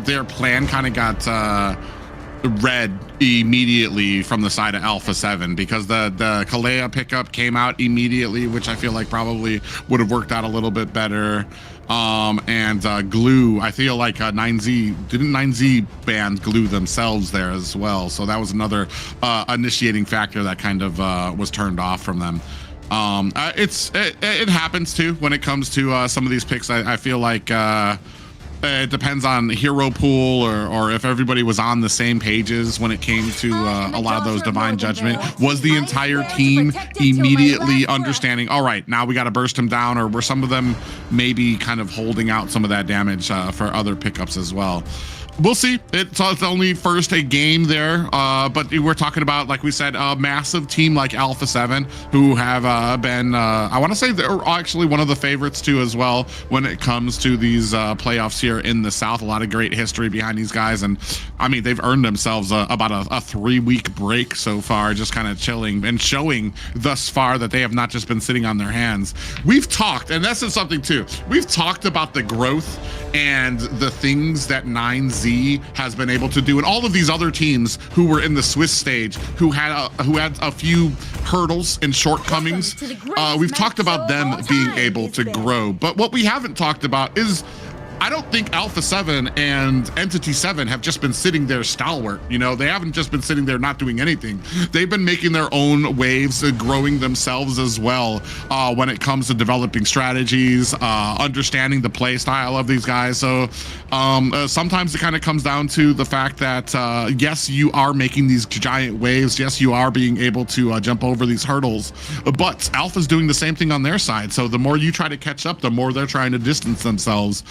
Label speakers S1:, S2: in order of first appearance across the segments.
S1: their plan kind of got read immediately from the side of Alpha7, because the Kalea pickup came out immediately, which I feel like probably would have worked out a little bit better. And Glue, I feel like 9Z ban Glue themselves there as well, so that was another initiating factor that kind of was turned off from them. It happens too when it comes to some of these picks. I feel like it depends on hero pool, or if everybody was on the same pages when it came to a lot of those divine judgment. Was the entire team immediately understanding, all right, now we got to burst him down, or were some of them maybe kind of holding out some of that damage for other pickups as well? We'll see. It's only first a game there, but we're talking about, like we said, a massive team like Alpha7, who have been, I want to say they're actually one of the favorites too as well when it comes to these playoffs here in the South. A lot of great history behind these guys, and I mean, they've earned themselves about a 3-week break so far, just kind of chilling and showing thus far that they have not just been sitting on their hands. We've talked, and this is something too, we've talked about the growth and the things that 9Z has been able to do, and all of these other teams who were in the Swiss stage who had a few hurdles and shortcomings. We've talked about them being able to grow, but what we haven't talked about is, I don't think Alpha7 and Entity 7 have just been sitting there stalwart. You know, they haven't just been sitting there not doing anything. They've been making their own waves and growing themselves as well when it comes to developing strategies, understanding the play style of these guys. So sometimes it kind of comes down to the fact that, yes, you are making these giant waves. Yes, you are being able to jump over these hurdles, but Alpha's doing the same thing on their side. So the more you try to catch up, the more they're trying to distance themselves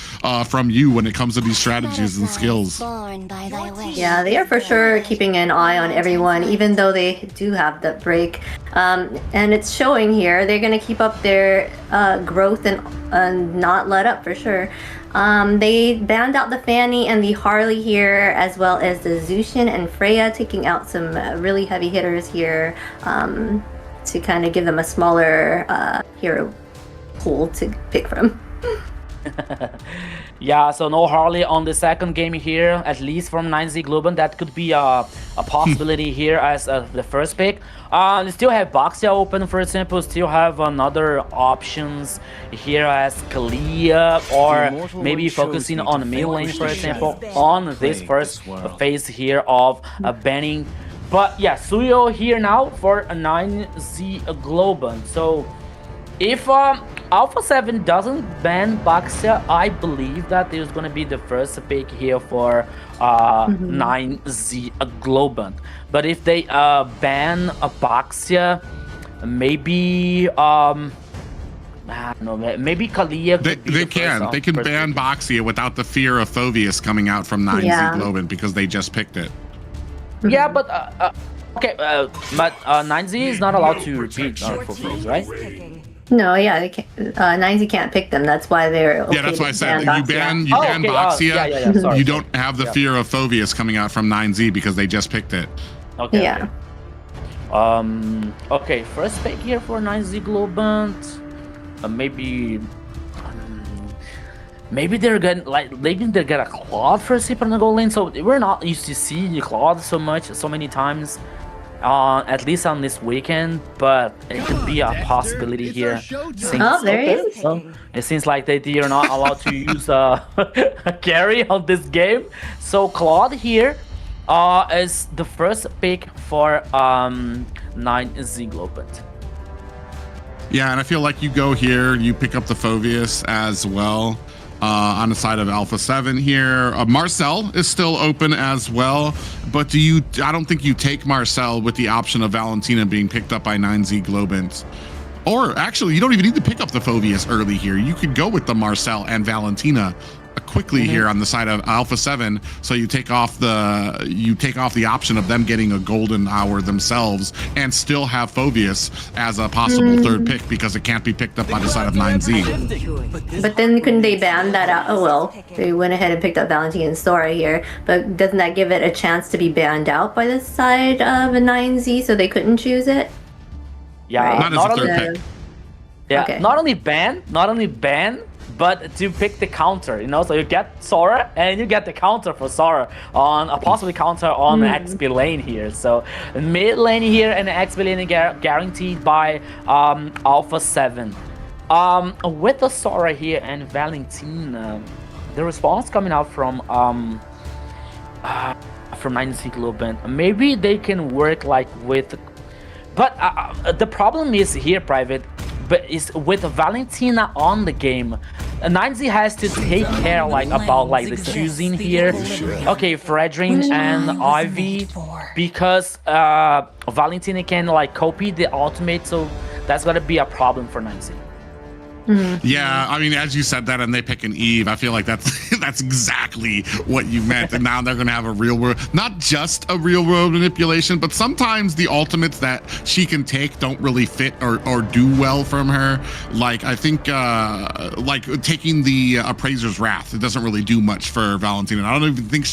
S1: from you when it comes to these strategies and skills.
S2: Yeah, they are for sure keeping an eye on everyone, even though they do have the break. And it's showing here. They're going to keep up their growth and not let up for sure. They banned out the Fanny and the Harley here, as well as the Zushin and Freya, taking out some really heavy hitters here to kind of give them a smaller hero pool to pick from.
S3: Yeah, so no Harley on the second game here, at least from 9Z Globant. That could be a possibility here as the first pick. They still have Boxia open, for example. Still have another options here as Kalia, or maybe focusing on the mid lane, for example, on this first phase here of banning. But yeah, Suyo here now for a 9Z Globant. So if Alpha7 doesn't ban Boxia, I believe that there's going to be the first pick here for 9Z Globant. But if they ban a Boxia, maybe I don't know, maybe Kalia could be
S1: they can ban Boxia without the fear of Phoveus coming out from 9Z Globant, because they just picked it.
S3: Yeah, but okay, but 9Z is not allowed to repeat for Phoveus, right?
S2: No, yeah, they can't, 9Z can't pick them. That's why they're okay.
S1: Yeah, that's why I said you ban Boxia.
S3: Sorry.
S1: You don't have the fear of Phoveus coming out from 9Z because they just picked it.
S3: Okay.
S2: Yeah.
S3: Okay, first pick here for 9Z Globant. Maybe they're gonna get a Claude for Super on the goal lane. So we're not used to seeing Claude so many times. At least on this weekend, but it could be a possibility here.
S2: There he is.
S3: It seems like they are not allowed to use a carry on this game. So Claude here is the first pick for 9Z Globant.
S1: Yeah, and I feel like you go here, you pick up the Phoveus as well. On the side of Alpha7 here, Marcel is still open as well, but I don't think you take Marcel with the option of Valentina being picked up by 9Z Globant. Or actually, you don't even need to pick up the Phoveus early here. You could go with the Marcel and Valentina quickly here on the side of Alpha7, so you take off the option of them getting a golden hour themselves and still have Phoveus as a possible third pick, because it can't be picked up by the side of 9Z.
S2: But then couldn't they ban that out? Oh well, they went ahead and picked up Valentina and Sora here, but doesn't that give it a chance to be banned out by the side of a 9Z, so they couldn't choose it?
S3: Yeah,
S1: right? Not as a third pick.
S3: Yeah, okay. Not only ban, but to pick the counter, so you get Sora and you get the counter for Sora on a possibly counter on XP lane here. So mid lane here and XP lane guaranteed by Alpha7. With the Sora here and Valentina, the response coming out from 9Z Globant, maybe they can work like with, but the problem is here, Private, but is with Valentina on the game, 9Z has to take care about the choosing here. Okay, Fredrin and Ivy, because Valentina can copy the ultimate, so that's gonna be a problem for 9Z.
S1: Yeah, I mean, as you said that, and they pick an Eve, I feel like that's exactly what you meant. And now they're going to have a real world, not just a real world manipulation, but sometimes the ultimates that she can take don't really fit or do well from her. Like, I think, taking the Appraiser's Wrath, it doesn't really do much for Valentina. I don't even think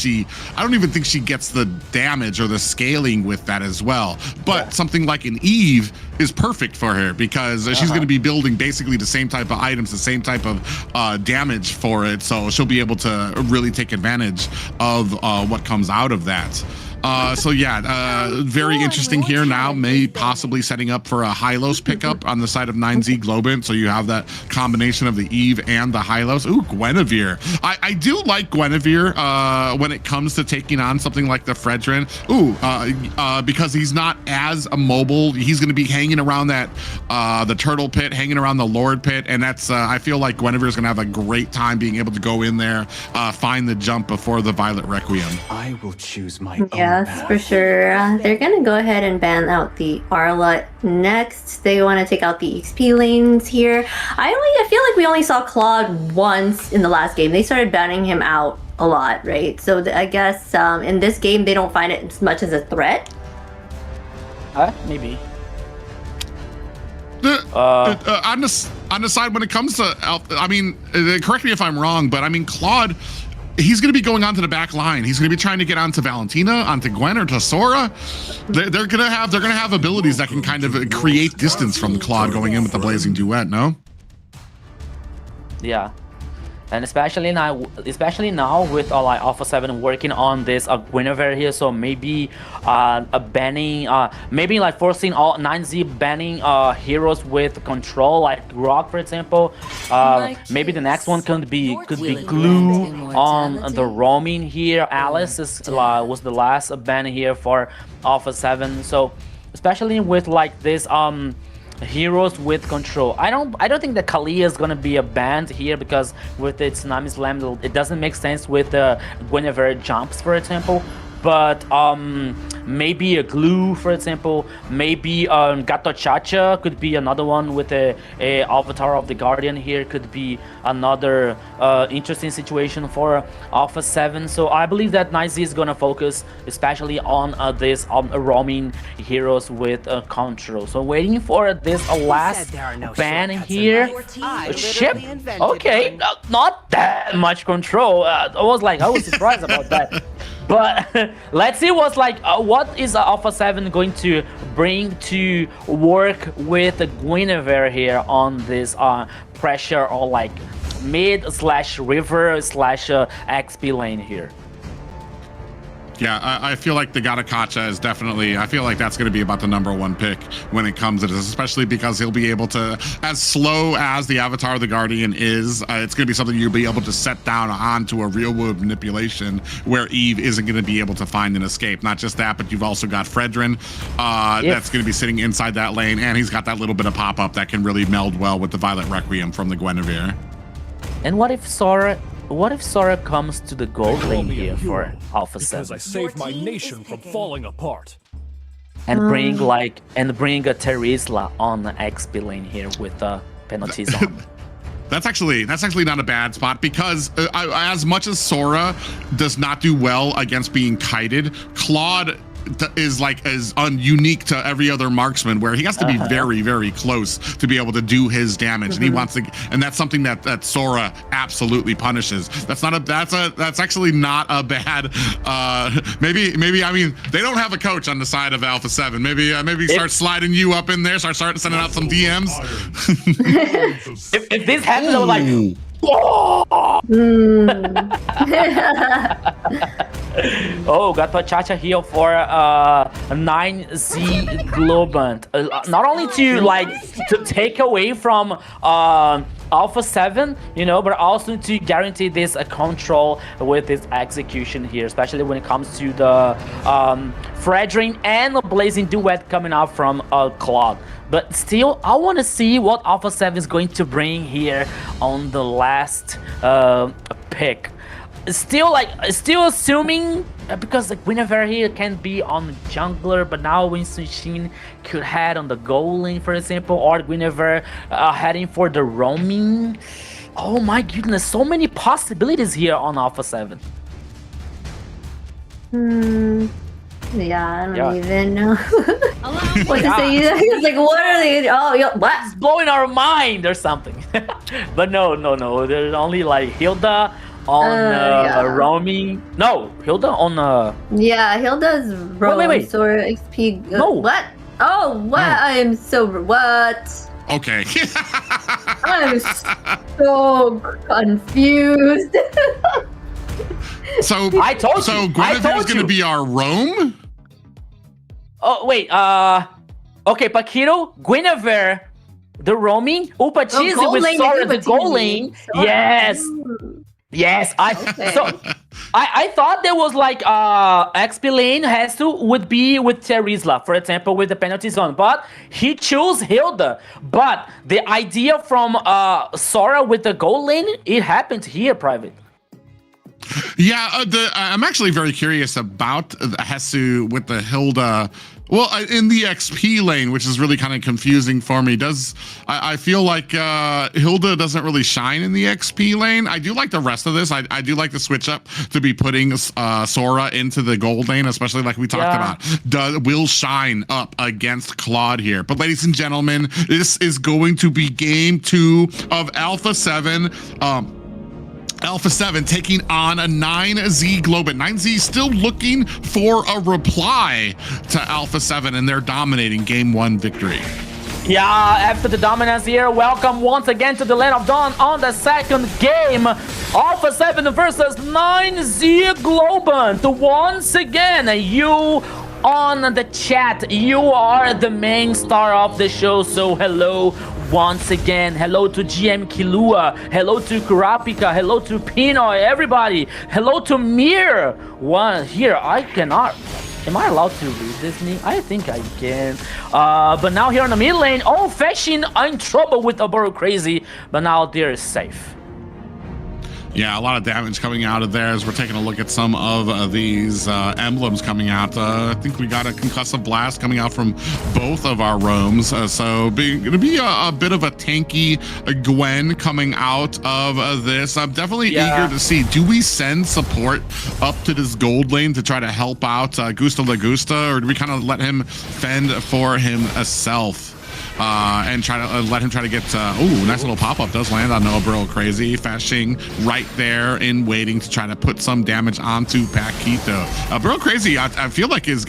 S1: she gets the damage or the scaling with that as well. But something like an Eve is perfect for her because she's going to be building basically the same type of items, the same type of damage for it, so she'll be able to really take advantage of what comes out of that. So yeah, very interesting here now, may possibly setting up for a Hylos pickup on the side of 9Z Globant, so you have that combination of the Eve and the Hylos. Ooh, Guinevere. I do like Guinevere when it comes to taking on something like the Fredrin. Ooh, because he's not as mobile. He's going to be hanging around that the Turtle Pit, hanging around the Lord Pit, and that's I feel like Guinevere is going to have a great time being able to go in there, find the jump before the Violet Requiem.
S4: I will choose my own.
S2: Yes, for sure. They're gonna go ahead and ban out the Arla next. They want to take out the XP lanes here. I feel like we only saw Claude once in the last game. They started banning him out a lot, right? So I guess in this game they don't find it as much as a threat.
S3: Maybe.
S1: On the side when it comes to I mean, correct me if I'm wrong, but I mean Claude, he's going to be going onto the back line. He's going to be trying to get onto Valentina, onto Gwen, or to Sora. They're going to have abilities that can kind of create distance from Claude going in with the Blazing Duet. No.
S3: Yeah. And especially now with Alpha7 working on this Guinevere here, so maybe a banning, maybe forcing all 9Z banning heroes with control, like Rock, for example. Maybe the next one could be Glue on the roaming here. Alice was the last ban here for Alpha7. So especially with this heroes with control, I don't think that Kalia is gonna be a banned here, because with its Tsunami Slam it doesn't make sense with the Guinevere jumps, for example. But maybe a Glue, for example, maybe Gato Chacha could be another one with a Avatar of the Guardian here, could be another interesting situation for Alpha7. So I believe that 9Z is gonna focus especially on this roaming heroes with control. So waiting for this last ban here. Ship, okay, not that much control. I was surprised about that. But let's see what is Alpha7 going to bring to work with Guinevere here on this pressure or mid/river/ XP lane here.
S1: Yeah, I feel like the Gatakacha is definitely, I feel like that's going to be about the #1 pick when it comes to this, especially because he'll be able to, as slow as the Avatar of the Guardian is, it's going to be something you'll be able to set down onto a real world manipulation where Eve isn't going to be able to find an escape. Not just that, but you've also got Fredrin that's going to be sitting inside that lane, and he's got that little bit of pop-up that can really meld well with the Violet Requiem from the Guinevere.
S3: And what if Sora comes to the gold lane here for Alpha7?
S5: Because I saved my nation from falling apart.
S3: And bring a Terizla on the XP lane here with penalties on.
S1: That's actually not a bad spot, because as much as Sora does not do well against being kited, Claude is unique to every other marksman, where he has to be very, very close to be able to do his damage, and he wants to, and that's something that Sora absolutely punishes. That's actually not a bad. Maybe I mean, they don't have a coach on the side of Alpha7. Maybe start sliding you up in there, start sending out some DMs.
S3: if this happens, Oh, got Pachacha here for 9Z Globant. Not only to to take away from Alpha7, but also to guarantee this control with this execution here, especially when it comes to the Fredrin and the Blazing Duet coming out from Claude. But still, I want to see what Alpha7 is going to bring here on the last pick. Still assuming because Guinevere here can be on the jungler, but now Winston Shin could head on the goal lane, for example, or Guinevere heading for the roaming. Oh my goodness, so many possibilities here on Alpha7.
S2: Yeah, I don't even know what to say. It's like, what are they? Oh, what?
S3: It's blowing our mind or something. But no. There's only like Hilda on roaming. No, Hilda on
S2: Yeah, Hilda's roam.
S3: Wait.
S2: Sora XP.
S3: No.
S2: What? Oh, what? I am so what?
S1: Okay.
S2: I'm so confused.
S1: So
S3: I told you.
S1: So Guinevere's going to be our roam?
S3: Oh wait, okay, Paquito, Guinevere, the roaming, Upachizi with Sora, the goal lane. Yes. I thought there was like XP lane would be with Terizla, for example, with the penalty zone, but he chose Hilda. But the idea from Sora with the goal lane, it happened here, Private.
S1: Yeah, I'm actually very curious about Hesu with the Hilda. Well, in the XP lane, which is really kind of confusing for me. I feel like Hilda doesn't really shine in the XP lane. I do like the rest of this. I do like the switch up to be putting Sora into the gold lane, especially like we talked about. Will shine up against Claude here. But ladies and gentlemen, this is going to be game 2 of Alpha7. Alpha7 taking on a 9Z Globant. 9Z still looking for a reply to Alpha7 and their dominating game 1 victory.
S3: Yeah, after the dominance here, welcome once again to the Land of Dawn on the second game. Alpha7 versus 9Z Globant. Once again, you on the chat, you are the main star of the show, so hello. Once again, hello to GM Kilua, hello to Kurapika, hello to Pinoy, everybody, hello to Mir. One here, I cannot. Am I allowed to read this name? I think I can. But now here on the mid lane, Fashion in trouble with Aboro Crazy, but now they're safe.
S1: Yeah, a lot of damage coming out of there as we're taking a look at some of these emblems coming out. I think we got a concussive blast coming out from both of our roams. So going to be a bit of a tanky Gwen coming out of this. I'm definitely eager to see, do we send support up to this gold lane to try to help out Gusta Lagusta, or do we kind of let him fend for himself? And try to let him try to get nice little pop-up does land on Noah Burrow Crazy. Fashing right there in waiting to try to put some damage onto Paquito. Burrow Crazy, I feel like is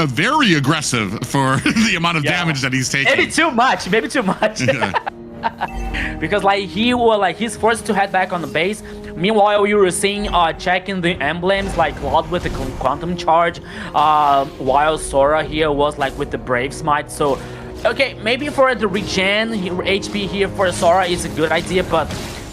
S1: very aggressive for the amount of damage that he's taking.
S3: Maybe too much. Because he was he's forced to head back on the base. Meanwhile, you were seeing checking the emblems like Claude with the Quantum Charge, while Sora here was with the Brave Smite. So, okay, maybe for the regen HP here for Sora is a good idea, but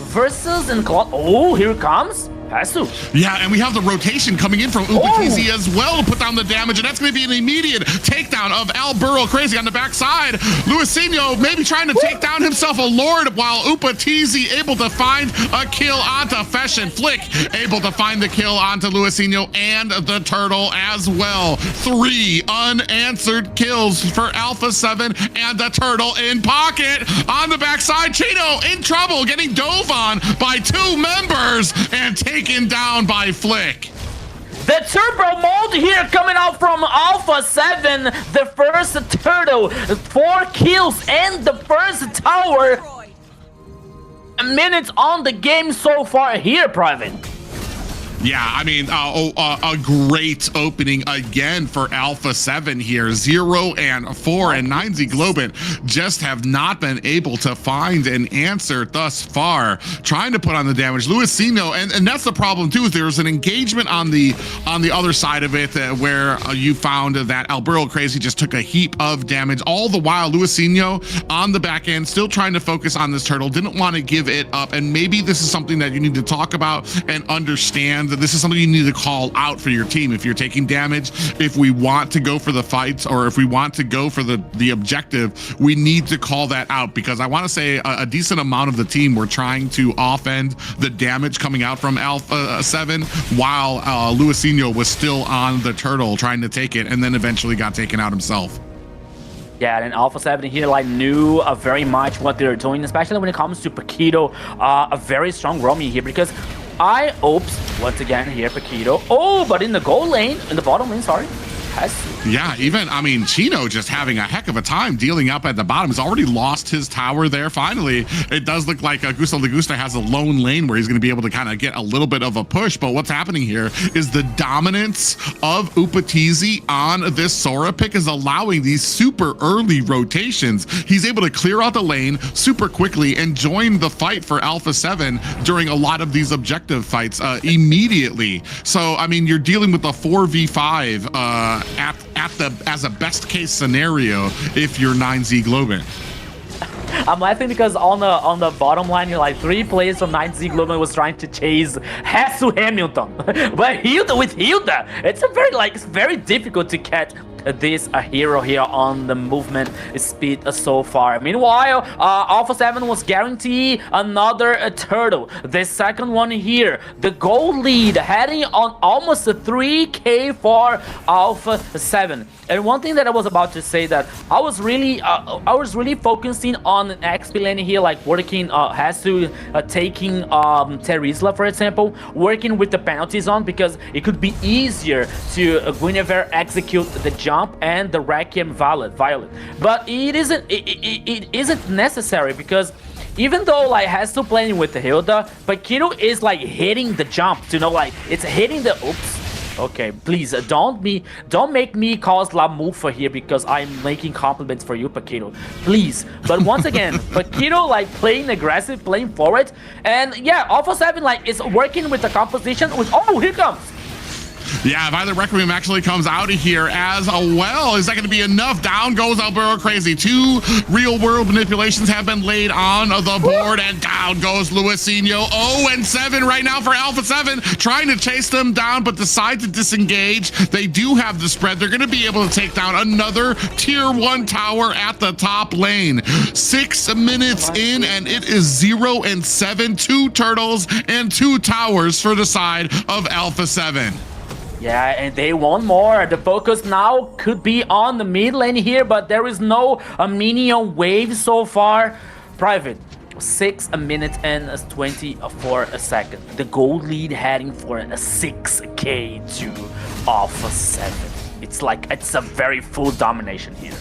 S3: versus and Claude, here it comes. Hesu.
S1: Yeah, and we have the rotation coming in from Upatizi as well to put down the damage, and that's going to be an immediate takedown of Al Burrow Crazy on the backside. Luisinho maybe trying to take down himself a Lord, while Upatizi able to find a kill onto Fesh, and Flick able to find the kill onto Luisinho and the Turtle as well. 3 unanswered kills for Alpha7 and the Turtle in pocket. On the backside, Chino in trouble, getting dove on by 2 members and taken down by Flick.
S3: The turbo mode here coming out from Alpha7. The first Turtle, 4 kills and the first tower. Minutes on the game so far here, Private.
S1: Yeah, I mean, a great opening again for Alpha7 here. 0 and 4, and 9Z Globant just have not been able to find an answer thus far. Trying to put on the damage. Luisino, and that's the problem too, is there's an engagement on the other side of it where you found that Alburo Crazy just took a heap of damage. All the while, Luisino on the back end, still trying to focus on this turtle, didn't want to give it up. And maybe this is something that you need to talk about and understand that this is something you need to call out for your team. If you're taking damage, if we want to go for the fights, or if we want to go for the objective, we need to call that out, because I want to say a decent amount of the team were trying to offend the damage coming out from Alpha7 while Luisino was still on the turtle trying to take it, and then eventually got taken out himself.
S3: Yeah, and Alpha7 here like knew very much what they're doing, especially when it comes to Paquito. A very strong roaming here, because oops, once again here, Paquito. Oh, but in the goal lane, in the bottom lane, sorry.
S1: Yeah, even, I mean, Chino just having a heck of a time dealing up at the bottom. He's already lost his tower there. Finally, it does look like Gusto Lagusta has a lone lane where he's going to be able to kind of get a little bit of a push. But what's happening here is the dominance of Upatizi on this Sora pick is allowing these super early rotations. He's able to clear out the lane super quickly and join the fight for Alpha7 during a lot of these objective fights immediately. So, I mean, you're dealing with a 4v5 as a best case scenario if you're 9Z Globant.
S3: I'm laughing because on the bottom line, you're like 3 players from 9Z Globant was trying to chase Hesu Hamilton, but Hilda, it's very difficult to catch this hero here on the movement speed so far. Meanwhile, Alpha7 was guaranteed another turtle. The second one here, the gold lead heading on almost a 3K for Alpha7. And one thing that I was about to say, that I was really focusing on XP lane here, like working Hesu taking Terizla, for example, working with the penalties on, because it could be easier to Guinevere execute the jump and the Requiem Violet. But it isn't necessary, because even though like Hesu playing with the Hilda, Paquito is like hitting the jump, you know, like it's hitting the oops. Okay, please don't make me cause La Mufa here, because I'm making compliments for you, Paquito. Please. But once again, Paquito like playing aggressive, playing forward, and yeah, Alpha7 like is working with the composition with here comes.
S1: Yeah, Violet Requiem actually comes out of here as well. Is that going to be enough? Down goes Alburo Crazy. 2 real-world manipulations have been laid on the board, and down goes Luisino. 0 and 7 right now for Alpha7, trying to chase them down, but decide to disengage. They do have the spread. They're going to be able to take down another tier 1 tower at the top lane. 6 minutes in, and it is 0 and 7. 2 turtles and 2 towers for the side of Alpha7.
S3: Yeah, and they want more. The focus now could be on the mid lane here, but there is no minion wave so far. Private, 6 minutes and 24 seconds. The gold lead heading for a 6K to Alpha7. It's a very full domination here.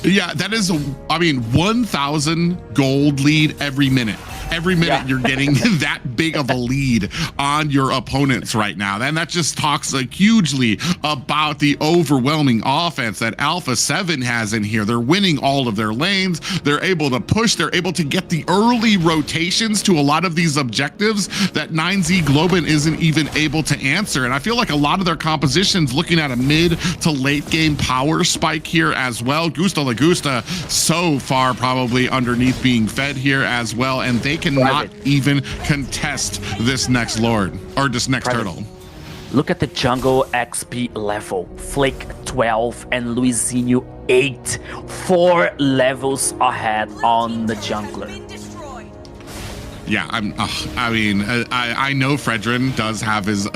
S1: Yeah, that is, I mean, 1,000 gold lead every minute. Every minute you're getting that big of a lead on your opponents right now. And that just talks hugely about the overwhelming offense that Alpha7 has in here. They're winning all of their lanes. They're able to push. They're able to get the early rotations to a lot of these objectives that 9Z Globant isn't even able to answer. And I feel like a lot of their compositions looking at a mid to late game power spike here as well. Gusto Lagusta so far probably underneath being fed here as well. And they cannot even contest this next lord, or this next turtle.
S3: Look at the jungle XP level. Flick 12 and Luisino 8. 4 levels ahead on the jungler.
S1: Yeah, I mean, I know Fredrin does have his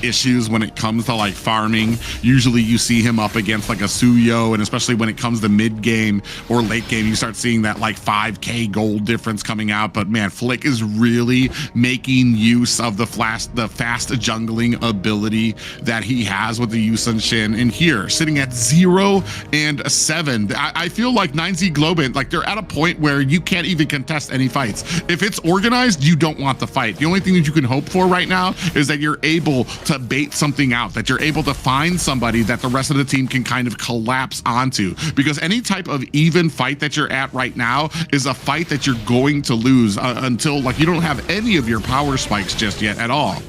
S1: issues when it comes to like farming. Usually you see him up against like a Suyo, and especially when it comes to mid game or late game, you start seeing that like 5K gold difference coming out. But man, Flick is really making use of the fast jungling ability that he has with the Yusun Shin. And here, sitting at 0 and 7, I feel like 9Z Globant, like they're at a point where you can't even contest any fights. If it's organized, you don't want the fight. The only thing that you can hope for right now is that you're able to bait something out, that you're able to find somebody that the rest of the team can kind of collapse onto, because any type of even fight that you're at right now is a fight that you're going to lose until like you don't have any of your power spikes just yet at all.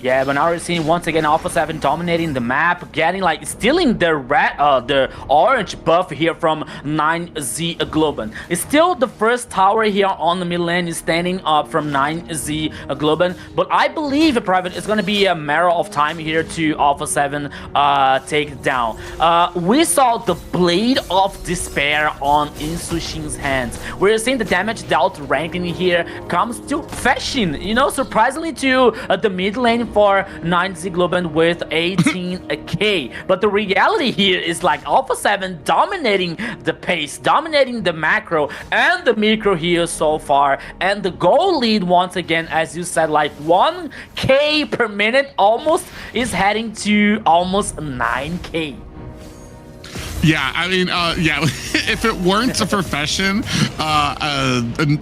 S3: Yeah, but now we're seeing once again Alpha7 dominating the map, getting like stealing the the orange buff here from 9Z Globant. It's still the first tower here on the mid lane is standing up from 9Z Globant, but I believe Private is going to be a matter of time here to Alpha7 take down. We saw the Blade of Despair on Insushin's hands. We're seeing the damage dealt ranking here comes to Fashion, you know, surprisingly to the mid lane for 9Z Globant with 18k. But the reality here is like Alpha7 dominating the pace, dominating the macro and the micro here so far. And the goal lead once again, as you said, like 1k per minute almost is heading to almost 9k.
S1: Yeah, I mean, yeah, if it weren't a profession,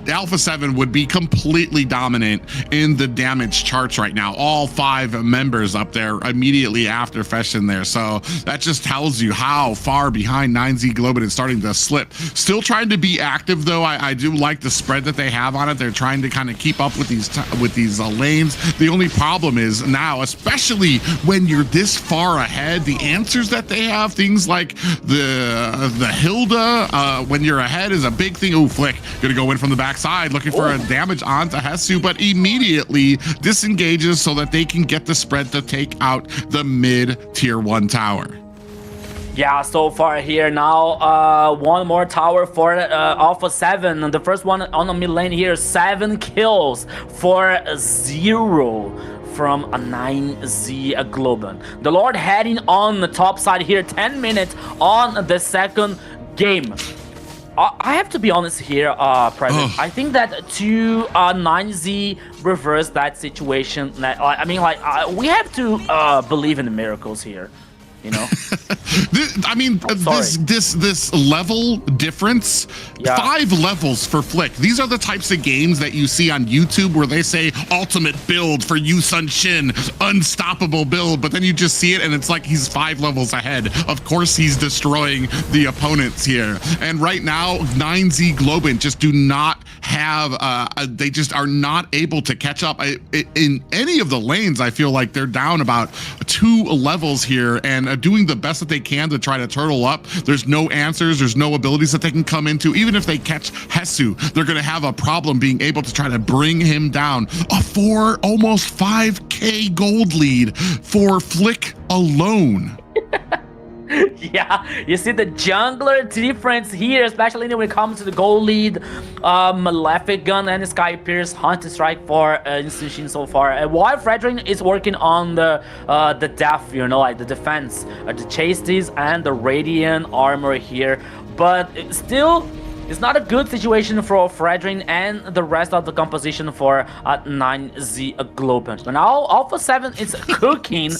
S1: Alpha7 would be completely dominant in the damage charts right now. All 5 members up there immediately after Fashion there. So that just tells you how far behind 9Z Globant is starting to slip. Still trying to be active, though. I do like the spread that they have on it. They're trying to kind of keep up with these lanes. The only problem is now, especially when you're this far ahead, the answers that they have, things like the Hilda when you're ahead is a big thing. Oh, Flick gonna go in from the backside looking for a damage onto Hesu, but immediately disengages so that they can get the spread to take out the mid tier 1 tower.
S3: Yeah, so far here now, one more tower for Alpha7. The first one on the mid lane here, 7 kills for 0 from a 9Z Globant. The Lord heading on the top side here, 10 minutes on the second game. I have to be honest here, Private. I think that to 9Z reverse that situation, I mean, like, we have to believe in the miracles here. You know,
S1: I mean, this level difference, 5 levels for Flick. These are the types of games that you see on YouTube where they say ultimate build for Yu Sun Shin, unstoppable build, but then you just see it and it's like he's 5 levels ahead. Of course, he's destroying the opponents here. And right now, 9Z Globant just do not have, they just are not able to catch up. In any of the lanes, I feel like they're down about 2 levels here and doing the best that they can to try to turtle up. There's no answers, there's no abilities that they can come into. Even if they catch Hesu, they're gonna have a problem being able to try to bring him down. A almost 5k gold lead for Flick alone.
S3: Yeah, you see the jungler difference here, especially when it comes to the gold lead, Malefic Gun and Sky Pierce, Hunter Strike for Insushin so far. While Fredrin is working on the def, you know, like the defense, the chases and the Radiant armor here, but still, it's not a good situation for Fredrin and the rest of the composition for 9Z Globant. But now Alpha7 is cooking.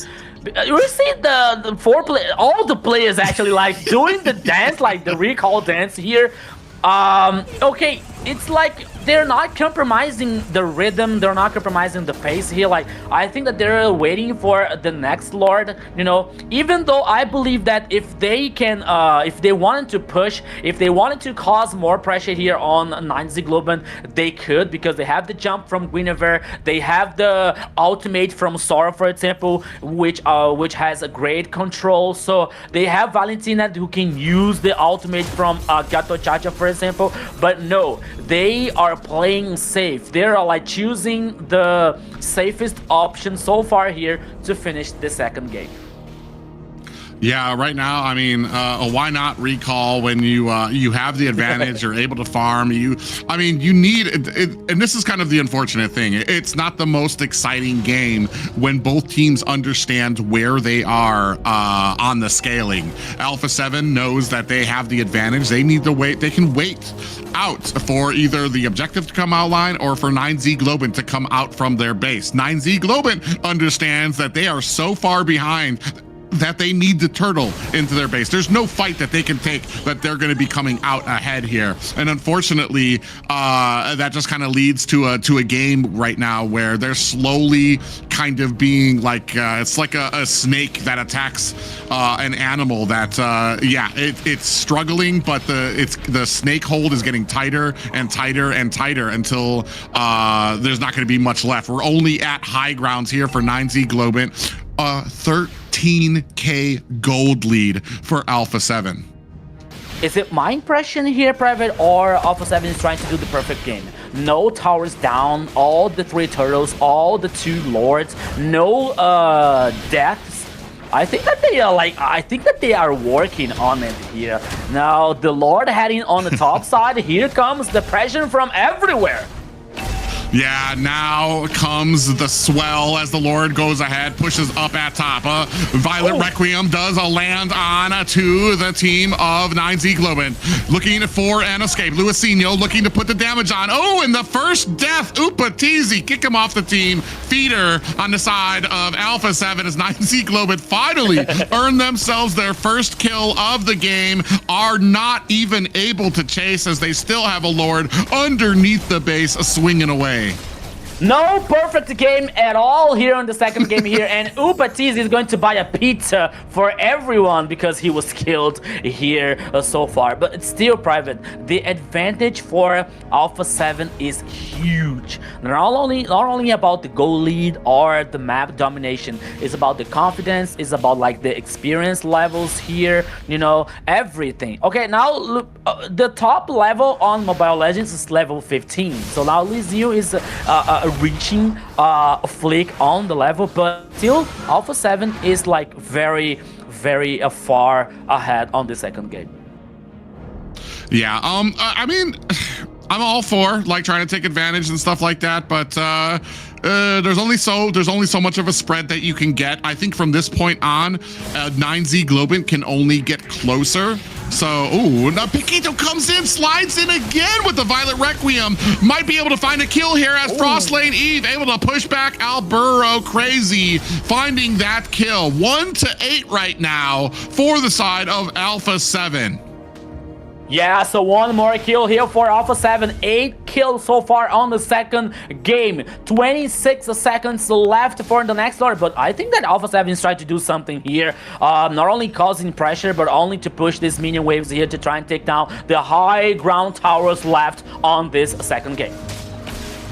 S3: We see the 4 players, all the players actually like doing the dance, like the recall dance here. Okay, it's like they're not compromising the rhythm, they're not compromising the pace here. Like, I think that they're waiting for the next Lord, you know, even though I believe that if they can, if they wanted to push, if they wanted to cause more pressure here on 9Z Globant, they could, because they have the jump from Guinevere, they have the ultimate from Sora, for example, which has a great control. So they have Valentina who can use the ultimate from Gato Chacha, for example, but no, they are playing safe. They're like choosing the safest option so far here to finish the second game.
S1: Yeah, right now, I mean, why not recall when you have the advantage, you're able to farm, I mean, you need it, and this is kind of the unfortunate thing. It's not the most exciting game when both teams understand where they are on the scaling. Alpha7 knows that they have the advantage. They need to wait. They can wait out for either the objective to come outline or for 9Z Globant to come out from their base. 9Z Globant understands that they are so far behind that they need to turtle into their base. There's no fight that they can take that they're going to be coming out ahead here. And unfortunately, that just kind of leads to a game right now where they're slowly kind of being like, it's like a snake that attacks an animal that, yeah, it's struggling, but the snake hold is getting tighter and tighter and tighter until there's not going to be much left. We're only at high grounds here for 9Z Globant. 13K gold lead for Alpha7.
S3: Is it my impression here, Private, or Alpha7 is trying to do the perfect game? No towers down, all the 3 turtles, all the 2 lords, no deaths. I think that they are working on it here. Now the lord heading on the top side. Here comes the pressure from everywhere.
S1: Yeah, now comes the swell as the Lord goes ahead, pushes up at top. Violet Requiem does a land on to the team of 9Z Globant. Looking for an escape. Luisinho looking to put the damage on. Oh, and the first death. Upatizi kick him off the team. Feeder on the side of Alpha7 as 9Z Globant finally earn themselves their first kill of the game. Are not even able to chase as they still have a Lord underneath the base swinging away.
S3: No perfect game at all here in the second game here, and Upatiz is going to buy a pizza for everyone because he was killed here so far. But it's still, Private, the advantage for Alpha7 is huge. Not only about the goal lead or the map domination, it's about the confidence, it's about like the experience levels here, you know, everything. Okay, now look, the top level on Mobile Legends is level 15. So now Lizio is reaching a flick on the level, but still Alpha7 is like very far ahead on the second game.
S1: Yeah, I mean, I'm all for like trying to take advantage and stuff like that, but there's only so much of a spread that you can get. I think from this point on, 9Z Globant can only get closer. So, ooh, now Paquito comes in, slides in again with the Violet Requiem. Might be able to find a kill here as Frostlane Eve able to push back Alburo Crazy, finding that kill. 1-8 right now for the side of Alpha7.
S3: Yeah, so one more kill here for Alpha7. 8 kills so far on the second game. 26 seconds left for the next Lord, but I think that Alpha7 is trying to do something here. Not only causing pressure, but only to push these minion waves here to try and take down the high ground towers left on this second game.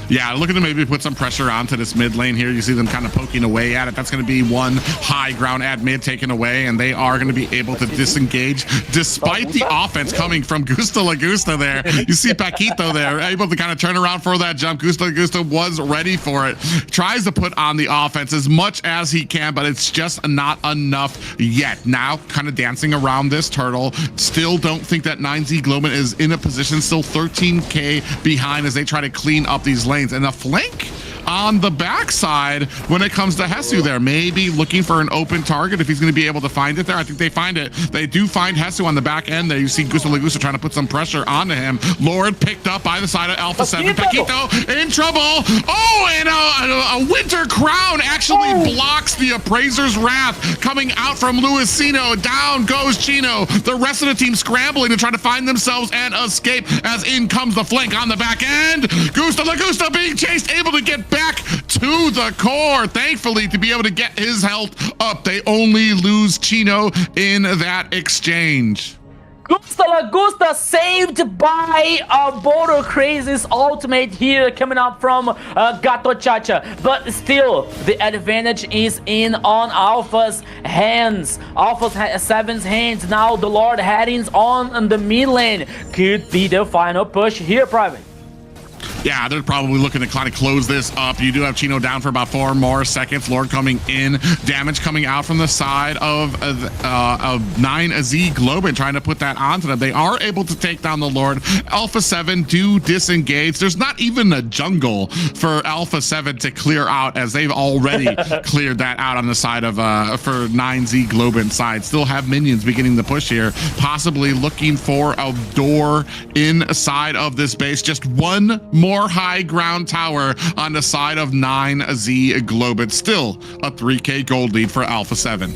S1: Yeah, looking to maybe put some pressure onto this mid lane here. You see them kind of poking away at it. That's going to be one high ground at mid taken away, and they are going to be able to disengage despite the offense coming from Gusta Lagusta there. You see Paquito there, able to kind of turn around for that jump. Gusta Lagusta was ready for it. Tries to put on the offense as much as he can, but it's just not enough yet. Now, kind of dancing around this turtle. Still don't think that 9Z Globant is in a position, still 13K behind as they try to clean up these lanes. And a flank on the backside when it comes to Hesu there. Maybe looking for an open target if he's going to be able to find it there. I think they find it. They do find Hesu on the back end there. You see Gusta Lagusta trying to put some pressure onto him. Lord picked up by the side of Alpha7. Paquito in trouble. Oh, and a Winter Crown actually blocks the Appraiser's Wrath coming out from Luisino. Down goes Chino. The rest of the team scrambling to try to find themselves an escape as in comes the flank on the back end. Gusta Lagusta being chased, able to get back to the core, thankfully, to be able to get his health up. They only lose Chino in that exchange.
S3: Gusta Lagusta saved by Alburo Crazy's ultimate here coming up from Gato Chacha, but still the advantage is in on Alpha's hands. Alpha7's hands. Now the Lord headings on the mid lane. Could be the final push here, Private.
S1: Yeah, they're probably looking to kind of close this up. You do have Chino down for about 4 more seconds. Lord coming in. Damage coming out from the side of 9Z Globant, trying to put that onto them. They are able to take down the Lord. Alpha7 do disengage. There's not even a jungle for Alpha7 to clear out, as they've already cleared that out on the side of for 9Z Globant side. Still have minions beginning to push here, possibly looking for a door inside of this base. Just one more high ground tower on the side of 9Z Globant. Still a 3K gold lead for Alpha7.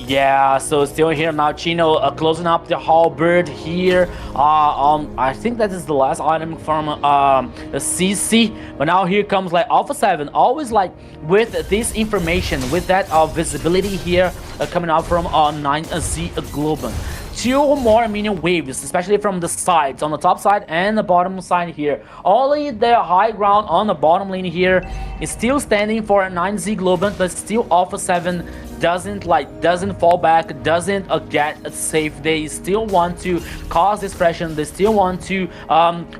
S3: Yeah, so still here now, Chino closing up the halberd here. I think that is the last item from the CC. But now here comes like Alpha7, always like with this information, with that visibility here coming out from 9Z Globant. 2 more minion waves, especially from the sides, on the top side and the bottom side here. Only the high ground on the bottom lane here is still standing for 9Z Globant, but still Alpha7 doesn't fall back, doesn't get safe. They still want to cause this pressure. They still want to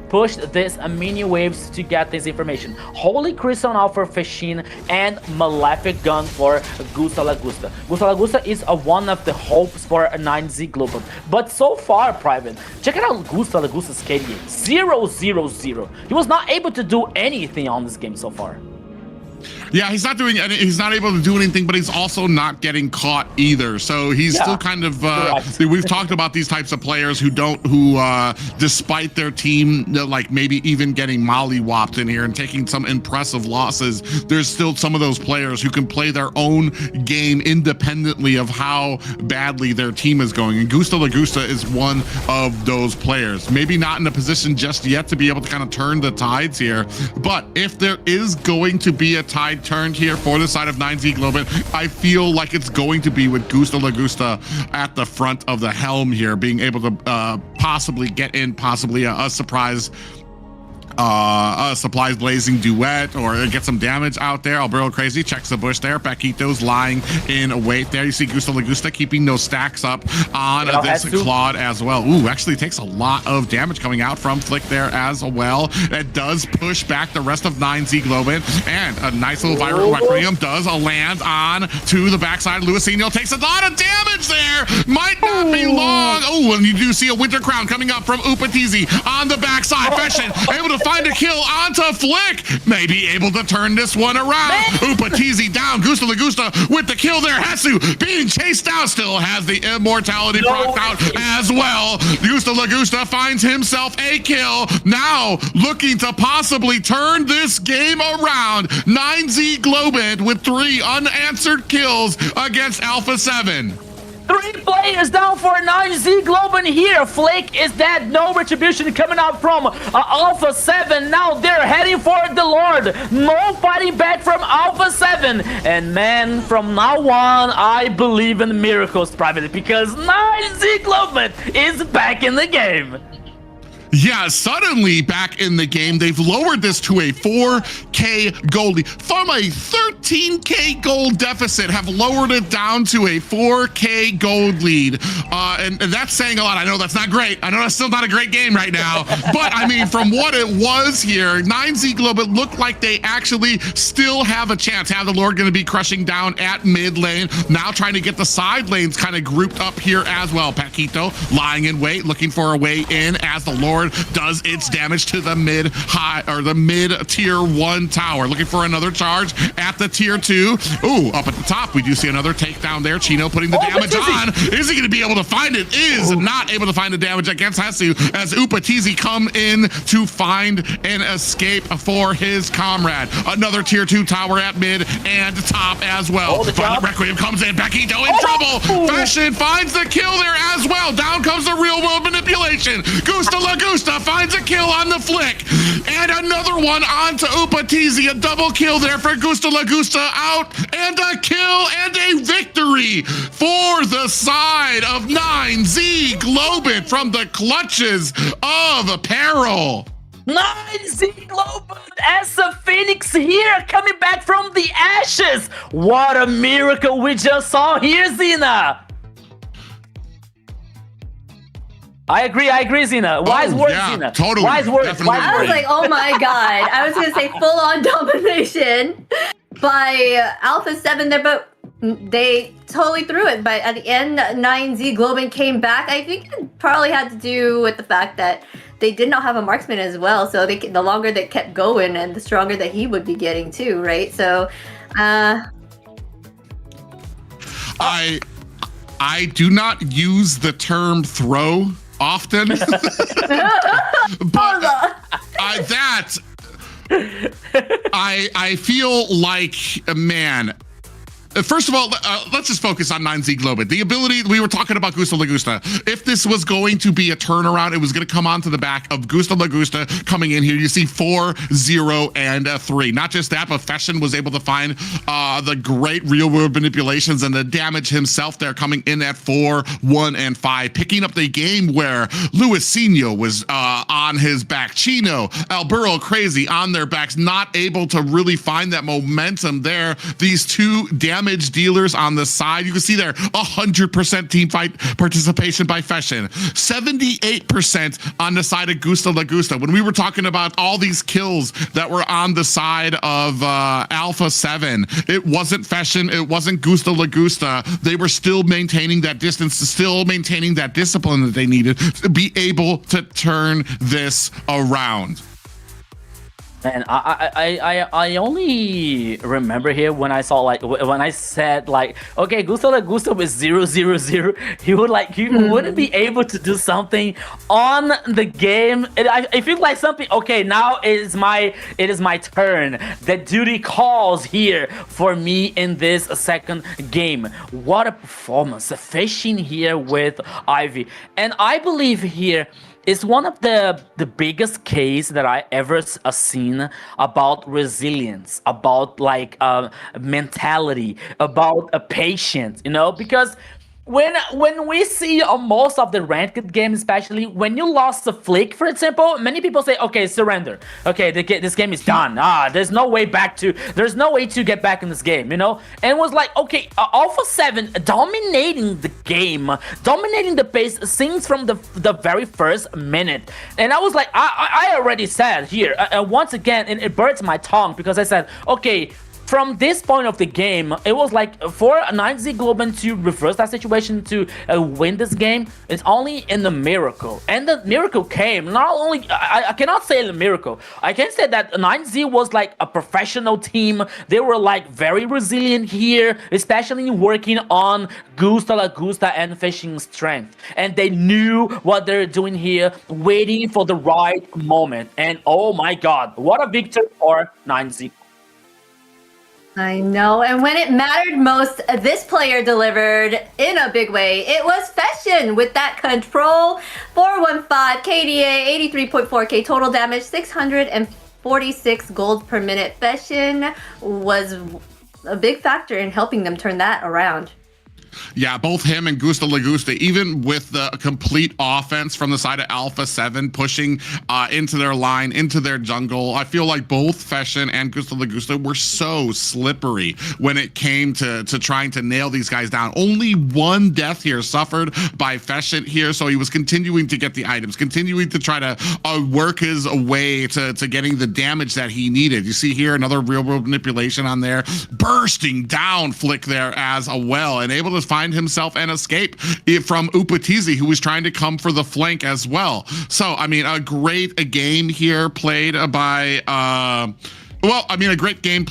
S3: push this mini waves to get this information. Holy Crystal now for Fashin and Malefic Gun for Gusta Lagusta. Gusta Lagusta is one of the hopes for 9Z Global. But so far, Private, check it out Gusta Lagusta's KDA. 0-0-0. He was not able to do anything on this game so far.
S1: Yeah, he's not able to do anything, but he's also not getting caught either. So he's still kind of, we've talked about these types of players who despite their team, like maybe even getting mollywopped in here and taking some impressive losses, there's still some of those players who can play their own game independently of how badly their team is going. And Gusta Lagusta is one of those players. Maybe not in a position just yet to be able to kind of turn the tides here, but if there is going to be a tide turned here for the side of 9Z Globant, I feel like it's going to be with Gusta Lagusta at the front of the helm here, being able to possibly get in, possibly a surprise supplies blazing duet or get some damage out there. Alberto Crazy checks the bush there. Paquito's lying in wait there. You see Gusta Lagusta keeping those stacks up on this Claude as well. Ooh, actually takes a lot of damage coming out from Flick there as well. That does push back the rest of 9Z Globant, and a nice little viral Requiem does land on to the backside. Luisinho takes a lot of damage there. Might not be long. Oh, and you do see a Winter Crown coming up from Upatizi on the backside. Fashion able to find a kill onto Flick. Maybe able to turn this one around. Upatizi down. Gusta Lagusta with the kill there. Hesu being chased down. Still has the immortality proc out as well. Gusta Lagusta finds himself a kill. Now looking to possibly turn this game around. 9Z Globant with 3 unanswered kills against Alpha7.
S3: 3 players down for 9Z Globant here. Flake is dead. No retribution coming out from Alpha7. Now they're heading for the Lord. No fighting back from Alpha7. And man, from now on, I believe in miracles, Private, because 9Z Globant is back in the game.
S1: Yeah, suddenly back in the game. They've lowered this to a 4K gold lead. From a 13K gold deficit, have lowered it down to a 4K gold lead. And that's saying a lot. I know that's not great. I know that's still not a great game right now. But I mean, from what it was here, 9Z Globant looked like they actually still have a chance. Have the Lord going to be crushing down at mid lane. Now trying to get the side lanes kind of grouped up here as well. Paquito lying in wait, looking for a way in as the Lord does its damage to the mid tier 1 tower. Looking for another charge at the tier 2. Ooh, up at the top, we do see another takedown there. Chino putting the damage on. Is he going to be able to find it? Is not able to find the damage against Hesu as Upatizi come in to find an escape for his comrade. Another tier 2 tower at mid and top as well. Violent Requiem comes in. Paquito in trouble. Fashion finds the kill there as well. Down comes the real world manipulation. Gusta Lagusta finds a kill on the Flick, and another one onto Upatizi. A double kill there for Gusta Lagusta out, and a kill and a victory for the side of 9Z Globant from the clutches of peril.
S3: 9Z Globant as a phoenix here, coming back from the ashes. What a miracle we just saw here, Zena. I agree, Zena. Wise words, Zena.
S1: Totally.
S3: Wise words.
S2: I was like, oh my god. I was gonna say full-on domination by Alpha7 there, but they totally threw it. But at the end, 9Z Globant came back. I think it probably had to do with the fact that they did not have a marksman as well. So the longer they kept going, and the stronger that he would be getting too, right? So,
S1: I do not use the term throw often, but I feel like, man, First of all, let's just focus on 9Z Globant. The ability, we were talking about Gusta Lagusta. If this was going to be a turnaround, it was going to come onto the back of Gusta Lagusta coming in here. You see 4, 0, and 3. Not just that, but Feshin was able to find the great real-world manipulations and the damage himself there, coming in at 4, 1, and 5, picking up the game where Luisinho was on his back. Chino, Alburo, Crazy on their backs, not able to really find that momentum there. These two damage dealers on the side. You can see there 100% team fight participation by Feshin, 78% on the side of Gusta Lagusta. When we were talking about all these kills that were on the side of Alpha7, it wasn't Feshin, it wasn't Gusta Lagusta. They were still maintaining that distance, still maintaining that discipline that they needed to be able to turn this around.
S3: And I only remember here when I saw, like, when I said, like, okay, Gusta Lagusta with 0-0-0, he would, like, he wouldn't be able to do something on the game. I feel like something, okay, now it is my turn. The duty calls here for me in this second game. What a performance, fishing here with Ivy. And I believe here, it's one of the biggest case that I ever seen about resilience, about like mentality, about a patience, you know, because when we see on most of the ranked games, especially when you lost a flick, for example, many people say, okay, surrender. Okay, this game is done. There's no way to get back in this game, you know? And it was like, okay, Alpha7 dominating the game, dominating the pace since from the very first minute. And I was like, I already said here, once again, and it burns my tongue because I said, okay, from this point of the game, it was like for 9Z Globant to reverse that situation, to win this game, it's only in the miracle. And the miracle came. Not only, I cannot say the miracle. I can say that 9Z was like a professional team. They were like very resilient here, especially working on Gusta Lagusta and fishing strength. And they knew what they're doing here, waiting for the right moment. And oh my God, what a victory for 9Z.
S2: I know, and when it mattered most, this player delivered in a big way. It was Feshin with that control. 415 KDA, 83.4k total damage, 646 gold per minute. Feshin was a big factor in helping them turn that around.
S1: Yeah, both him and Gusta Lagusta, even with the complete offense from the side of Alpha7 pushing into their line, into their jungle, I feel like both Feshin and Gusta Lagusta were so slippery when it came to trying to nail these guys down. Only one death here suffered by Feshin here, so he was continuing to get the items, continuing to try to work his way to getting the damage that he needed. You see here another real-world manipulation on there, bursting down flick there as well, and able to find himself an escape from Upatizi, who was trying to come for the flank as well. So, I mean, a great game here played by, a great game